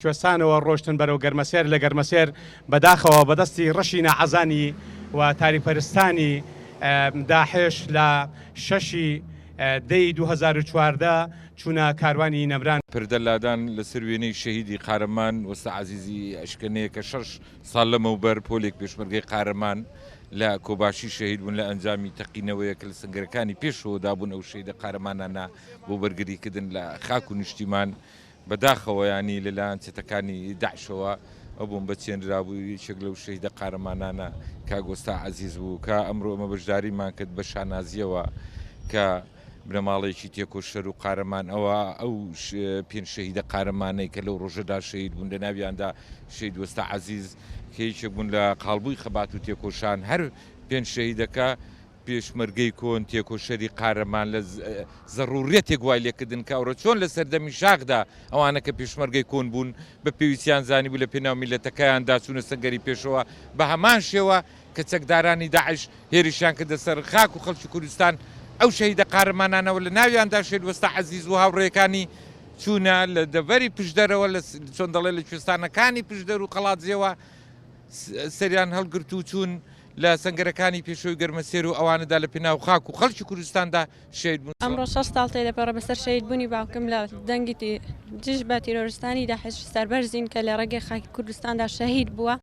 کوێستانەوە ڕۆشتن بەرەو گەرمەسێر لە گەرمەسێر بەداخەوە بەدەستی ڕەشی نەعەزانی و تاریپەرستانی داحێش لە 6 دەی 2014 چوونە کاروانی نەبران. پردەلادان لەسەر وێنەی شەهیدی قارەمان وەستا عەزیزی ئەشکەنەیە کە 6 ساڵ لەمەوبەر پۆلێک پێشمەرگەی قارەمان لە کۆباشی شەهید بوون لە ئەنجامی تەقینەوەیە کە لە سنگەرەکانی پێشەوە دابوون ئەو شەهیدە قارەمانانە بۆ بەرگریکردن لە خاک و نیشتیمان بەداخەوە ینی لەلایەن چێتەکانی داعشەوە ئەو بۆم بەچێنرابووی یەکێک لەو شەهیدە قارەمانانە کاک وەستا عەزیز بوو کە ئەمڕۆ ئەمە بەشداریمان کرد بە شانازیەوە کە بنەماڵێکی تێکۆشەر و قارەمان ئەوە ئەو پێنج شەهیدە قارەمانەی کە لەو ڕۆژەدا شەهید بوون لە ناویاندا شەهید وەستا عەزیز کە یەکێک بوون لە قاڵبووی خەبات و تێکۆشان هەر پێنج شەهیدەکە پێشمەرگەی کۆن تێکۆشەری قارەمان لە زەڕوڕێتێک وای لێکردن کە ئەوڕۆ چۆن لە سەردەمی شاخدا ئەوانە کە پێشمەرگەی کۆن بوون بە پێویستیان زانی بوو لە پێناو میلەتەکەیاندا چوونە سەنگەری پێشەوە بە هەمان شێوە کە چەکدارانی داعش هێرشیان کردە سەر خاک و خەڵکی کوردستان ئەو شەهیدە قارەمانانەوە لە ناویاندا شێت وەستا عەزیز و هاوڕێکانی چوونە لە دەڤەری پشدەرەوە لە چۆن دەڵێ لە کوێستانەکانی پشدەر و قەڵاتجێەوە سەریان هەڵگرت و چوون لە سنگەرەکانی پێشەوەی گەرمەسێر و ئەوانەدا لە پێناو خاک و خەڵکی کوردستاندا شەهید بوون. ئەمڕۆ 6 ساڵ تێدەپەڕە بەسەر شەهید بوونی باوکم لە دەنگی جژ بە تیرۆریستانی داعش سەربەرزین کە لە ڕێگەی خاکی کوردستاندا شەهید بووە.